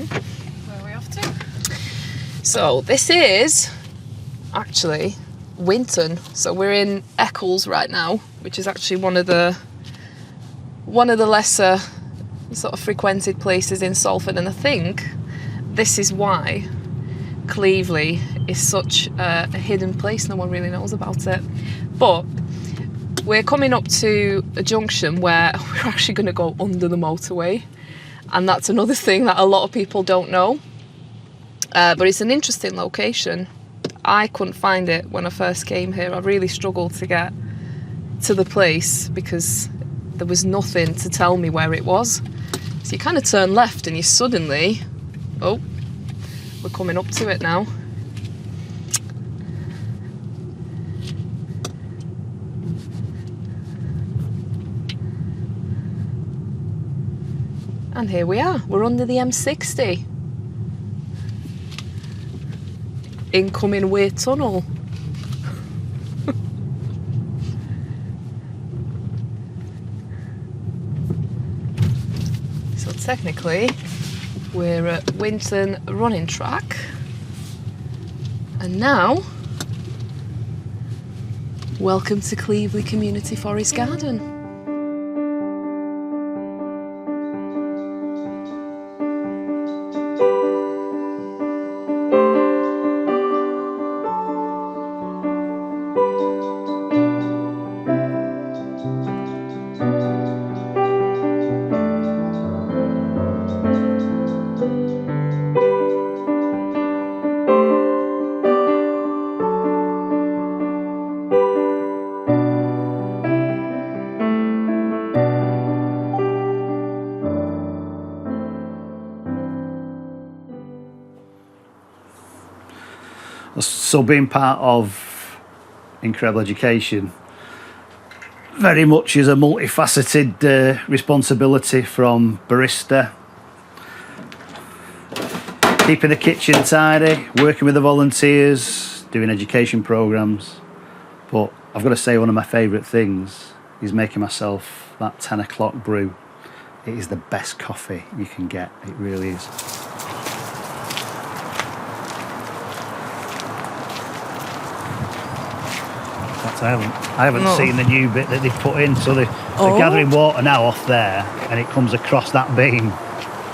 Where are we off to? So this is actually Winton. So we're in Eccles right now, which is actually one of the lesser sort of frequented places in Salford, and I think this is why Cleavley is such a hidden place. No one really knows about it. But we're coming up to a junction where we're actually going to go under the motorway, and that's another thing that a lot of people don't know. But it's an interesting location. I couldn't find it when I first came here. I really struggled to get to the place because there was nothing to tell me where it was. So you kind of turn left and you suddenly... Oh, we're coming up to it now. And here we are. We're under the M60. Incoming Way Tunnel. So technically we're at Winton running track, and now welcome to Cleavley Community Forest Garden. So being part of Incredible Education very much is a multifaceted responsibility, from barista, keeping the kitchen tidy, working with the volunteers, doing education programmes. But I've got to say, one of my favourite things is making myself that 10 o'clock brew. It is the best coffee you can get, it really is. I haven't seen the new bit that they've put in, so they're gathering water now off there, and it comes across that beam.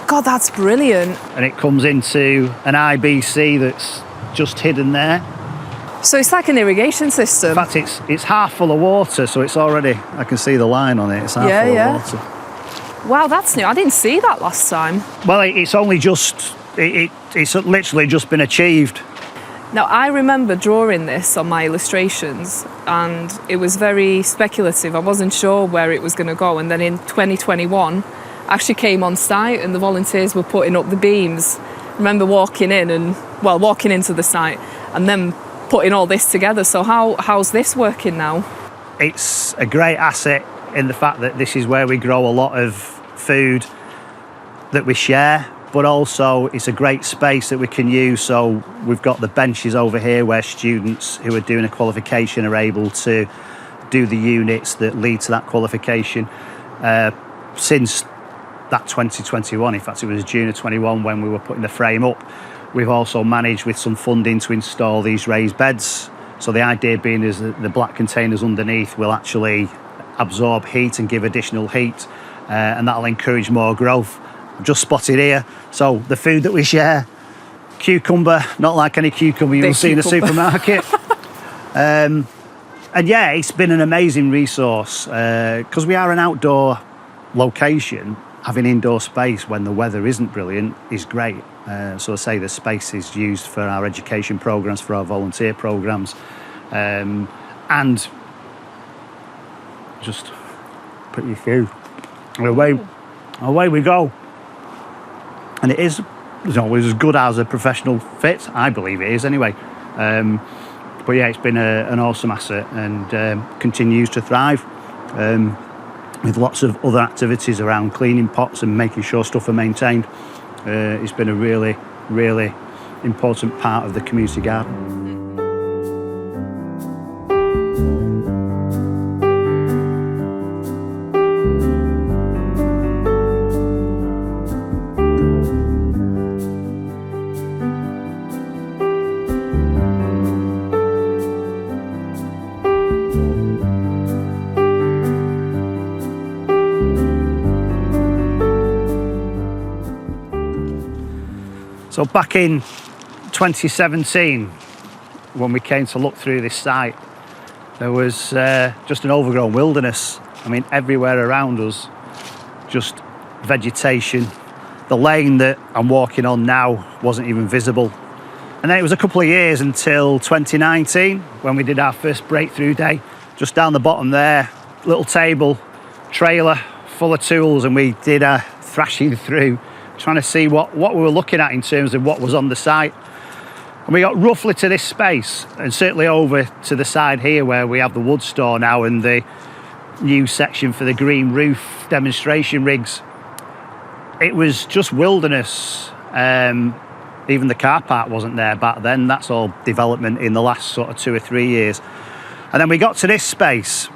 God, that's brilliant. And it comes into an IBC that's just hidden there. So it's like an irrigation system. In fact, it's half full of water, so it's already, I can see the line on it, it's half full of water. Wow, that's new. I didn't see that last time. Well, it's only just, it's literally just been achieved. Now, I remember drawing this on my illustrations, and it was very speculative. I wasn't sure where it was going to go. And then in 2021, I actually came on site and the volunteers were putting up the beams. I remember walking into the site and then putting all this together. So how's this working now? It's a great asset in the fact that this is where we grow a lot of food that we share, but also it's a great space that we can use. So we've got the benches over here where students who are doing a qualification are able to do the units that lead to that qualification. Since that 2021, in fact it was June of 21 when we were putting the frame up, we've also managed with some funding to install these raised beds. So the idea being is that the black containers underneath will actually absorb heat and give additional heat, and that'll encourage more growth. Just spotted here, so the food that we share, cucumber, not like any cucumber you'll see in a supermarket. And yeah, it's been an amazing resource because we are an outdoor location. Having indoor space when the weather isn't brilliant is great. So I say the space is used for our education programs, for our volunteer programs, and just put you through. Away we go. And it is always as good as a professional fit. I believe it is anyway. But yeah, it's been an awesome asset and continues to thrive with lots of other activities around cleaning pots and making sure stuff are maintained. It's been a really, really important part of the community garden. So back in 2017, when we came to look through this site, there was just an overgrown wilderness. I mean, everywhere around us, just vegetation. The lane that I'm walking on now wasn't even visible. And then it was a couple of years until 2019 when we did our first breakthrough day. Just down the bottom there, little table, trailer full of tools, and we did a thrashing through, trying to see what we were looking at in terms of what was on the site. And we got roughly to this space, and certainly over to the side here where we have the wood store now and the new section for the green roof demonstration rigs. It was just wilderness. Even the car park wasn't there back then. That's all development in the last sort of 2 or 3 years. And then we got to this space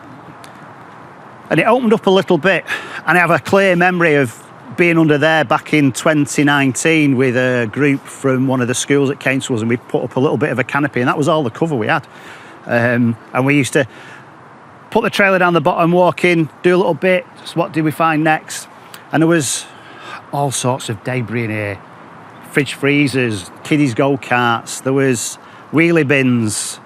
and it opened up a little bit, and I have a clear memory of being under there back in 2019 with a group from one of the schools that came to us, and we put up a little bit of a canopy, and that was all the cover we had. And we used to put the trailer down the bottom, walk in, do a little bit. So what did we find next? And there was all sorts of debris in here. Fridge freezers, kiddies go-karts, there was wheelie bins.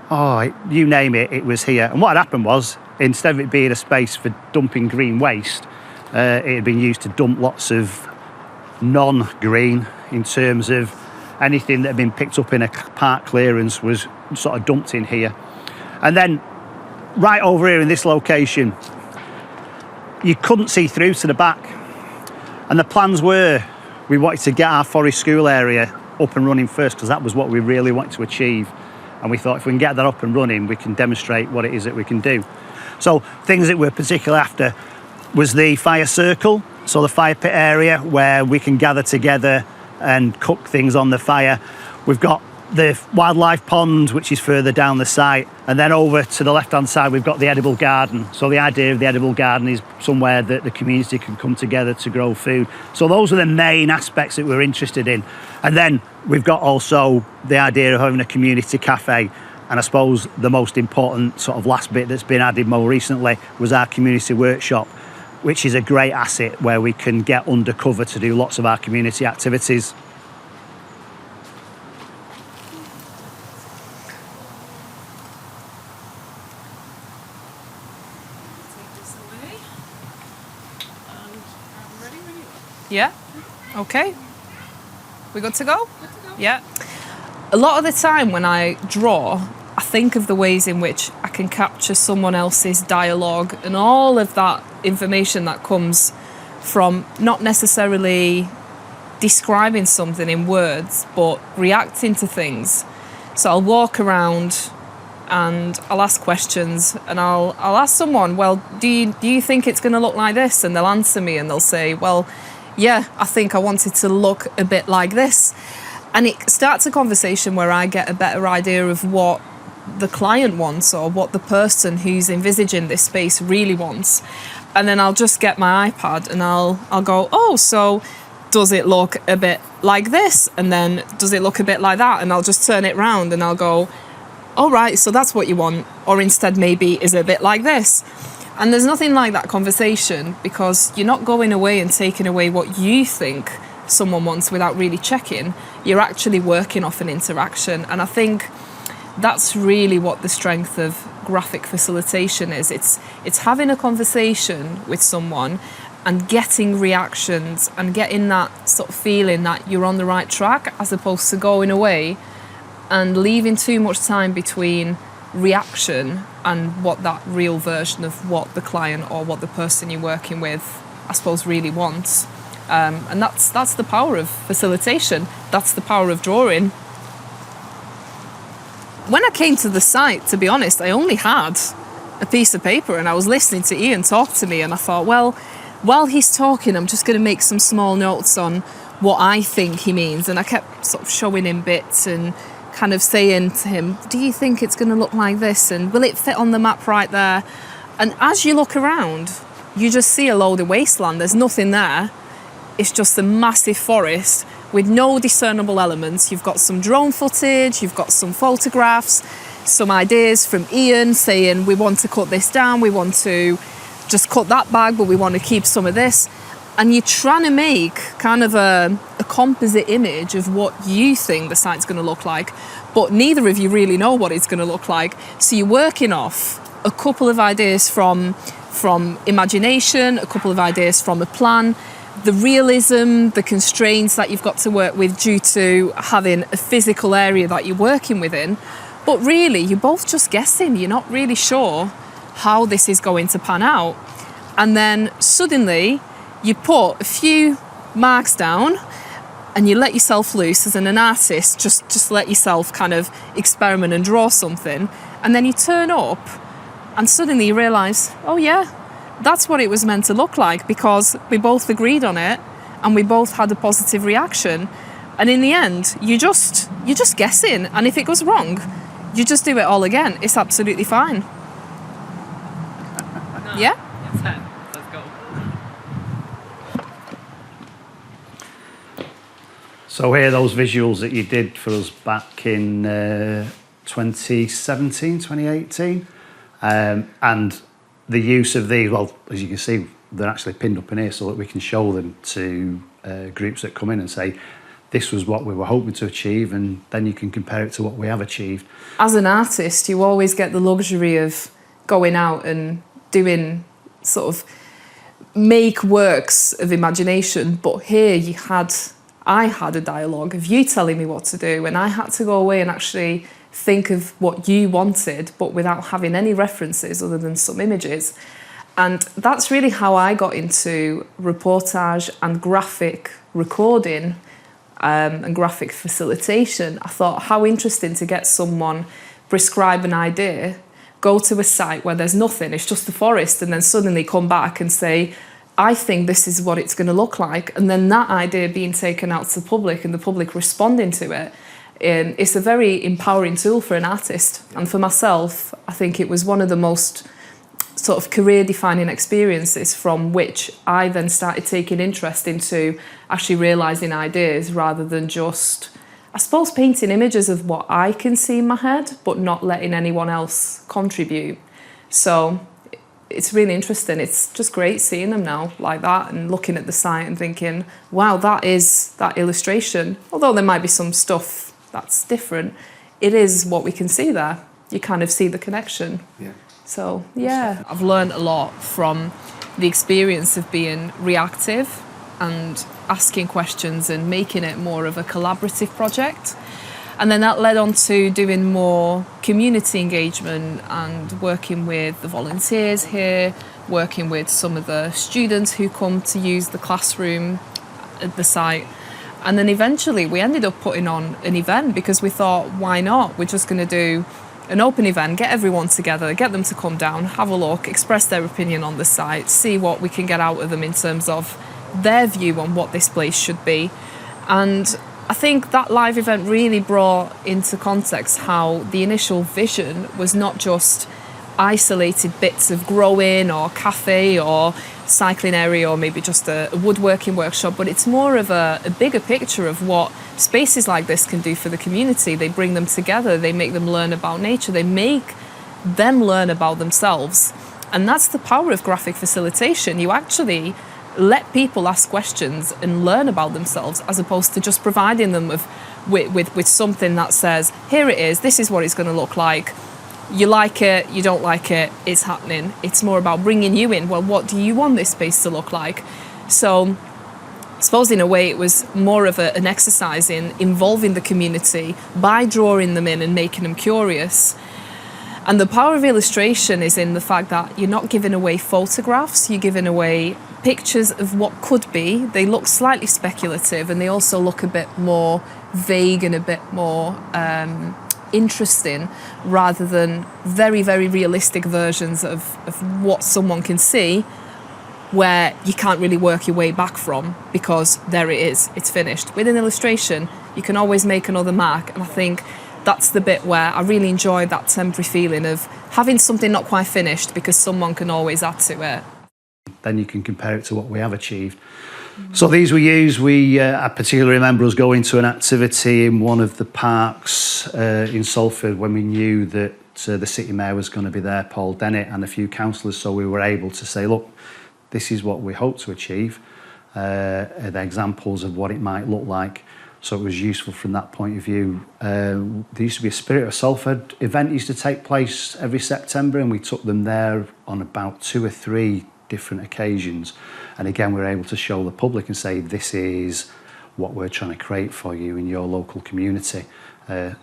Oh, you name it, it was here. And what had happened was, instead of it being a space for dumping green waste, it had been used to dump lots of non-green, in terms of anything that had been picked up in a park clearance was sort of dumped in here. And then right over here in this location, you couldn't see through to the back. And the plans were, we wanted to get our forest school area up and running first, because that was what we really wanted to achieve. And we thought if we can get that up and running, we can demonstrate what it is that we can do. So things that we're particularly after was the fire circle, so the fire pit area where we can gather together and cook things on the fire. We've got the wildlife pond, which is further down the site, and then over to the left hand side we've got the edible garden. So the idea of the edible garden is somewhere that the community can come together to grow food. So those are the main aspects that we're interested in. And then we've got also the idea of having a community cafe. And I suppose the most important sort of last bit that's been added more recently was our community workshop, which is a great asset where we can get undercover to do lots of our community activities. Yeah? Okay. We good to go? Yeah. A lot of the time when I draw, I think of the ways in which I can capture someone else's dialogue and all of that information that comes from not necessarily describing something in words, but reacting to things. So I'll walk around and I'll ask questions, and I'll ask someone, well, do you think it's going to look like this? And they'll answer me and they'll say, well, yeah, I think I want it to look a bit like this. And it starts a conversation where I get a better idea of what the client wants or what the person who's envisaging this space really wants. And then I'll just get my iPad and I'll go, oh, so does it look a bit like this? And then does it look a bit like that? And I'll just turn it round and I'll go, all right, so that's what you want. Or instead maybe is it a bit like this? And there's nothing like that conversation, because you're not going away and taking away what you think someone wants without really checking. You're actually working off an interaction. And I think that's really what the strength of graphic facilitation is. It's having a conversation with someone and getting reactions and getting that sort of feeling that you're on the right track, as opposed to going away and leaving too much time between reaction and what that real version of what the client or what the person you're working with, I suppose, really wants. And that's the power of facilitation. That's the power of drawing. When I came to the site, to be honest, I only had a piece of paper and I was listening to Ian talk to me, and I thought, well, while he's talking, I'm just going to make some small notes on what I think he means. And I kept sort of showing him bits and kind of saying to him, do you think it's going to look like this? And will it fit on the map right there? And as you look around, you just see a load of wasteland. There's nothing there. It's just a massive forest with no discernible elements. You've got some drone footage, you've got some photographs, some ideas from Ian saying, we want to cut this down, we want to just cut that back, but we want to keep some of this. and you're trying to make kind of a composite image of what you think the site's going to look like, but neither of you really know what it's going to look like. So you're working off a couple of ideas from imagination, a couple of ideas from a plan, the realism, the constraints that you've got to work with due to having a physical area that you're working within. But really, you're both just guessing. You're not really sure how this is going to pan out. And then suddenly, you put a few marks down and you let yourself loose as an artist, just let yourself kind of experiment and draw something. And then you turn up and suddenly you realise, oh yeah, that's what it was meant to look like, because we both agreed on it and we both had a positive reaction. And in the end, you're just guessing. And if it goes wrong, you just do it all again. It's absolutely fine. Yeah? Let's go. So here are those visuals that you did for us back in 2017, 2018. And the use of these, well, as you can see, they're actually pinned up in here so that we can show them to groups that come in and say, this was what we were hoping to achieve, and then you can compare it to what we have achieved. As an artist, you always get the luxury of going out and doing sort of make works of imagination, but here I had a dialogue of you telling me what to do, and I had to go away and actually think of what you wanted, but without having any references other than some images. And that's really how I got into reportage and graphic recording and graphic facilitation. I thought, how interesting to get someone prescribe an idea, go to a site where there's nothing, it's just the forest, and then suddenly come back and say, I think this is what it's going to look like. And then that idea being taken out to the public and the public responding to it. It's a very empowering tool for an artist. And for myself, I think it was one of the most sort of career-defining experiences, from which I then started taking interest into actually realising ideas rather than just, I suppose, painting images of what I can see in my head, but not letting anyone else contribute. So it's really interesting. It's just great seeing them now like that and looking at the site and thinking, wow, that is that illustration. Although there might be some stuff that's different, it is what we can see there. You kind of see the connection. Yeah. So, yeah. I've learned a lot from the experience of being reactive and asking questions and making it more of a collaborative project. And then that led on to doing more community engagement and working with the volunteers here, working with some of the students who come to use the classroom at the site. And then eventually we ended up putting on an event because we thought, why not? We're just going to do an open event, get everyone together, get them to come down, have a look, express their opinion on the site, see what we can get out of them in terms of their view on what this place should be. And I think that live event really brought into context how the initial vision was not just isolated bits of growing or cafe or cycling area or maybe just a woodworking workshop, but it's more of a bigger picture of what spaces like this can do for the community. They bring them together, they make them learn about nature, they make them learn about themselves. And that's the power of graphic facilitation. You actually let people ask questions and learn about themselves, as opposed to just providing them with something that says, here it is, this is what it's going to look like. You like it, you don't like it, it's happening. It's more about bringing you in. Well, what do you want this space to look like? So I suppose in a way it was more of an exercise in involving the community by drawing them in and making them curious. And the power of illustration is in the fact that you're not giving away photographs, you're giving away pictures of what could be. They look slightly speculative and they also look a bit more vague and a bit more interesting, rather than very, very realistic versions of what someone can see, where you can't really work your way back from because there it is, it's finished. With an illustration, you can always make another mark, and I think that's the bit where I really enjoy that temporary feeling of having something not quite finished because someone can always add to it. Then you can compare it to what we have achieved. So these were used. I particularly remember us going to an activity in one of the parks in Salford when we knew that the City Mayor was going to be there, Paul Dennett, and a few councillors, so we were able to say, look, this is what we hope to achieve. the examples of what it might look like. So it was useful from that point of view. There used to be a Spirit of Salford event used to take place every September, and we took them there on about 2 or 3 different occasions. And again, we were able to show the public and say, this is what we're trying to create for you in your local community.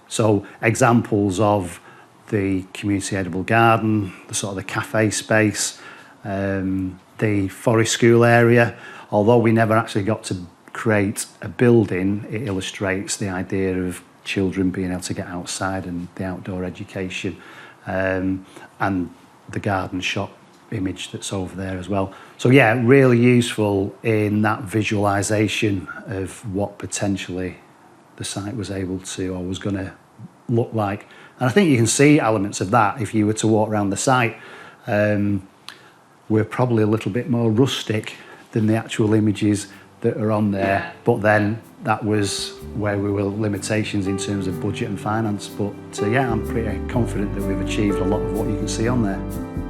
So examples of the community edible garden, the sort of the cafe space, the forest school area. Although we never actually got to create a building, it illustrates the idea of children being able to get outside and the outdoor education, and the garden shop image that's over there as well. So yeah, really useful in that visualization of what potentially the site was able to or was going to look like. And I think you can see elements of that if you were to walk around the site. We're probably a little bit more rustic than the actual images that are on there, but then that was where we were limitations in terms of budget and finance. But yeah, I'm pretty confident that we've achieved a lot of what you can see on there.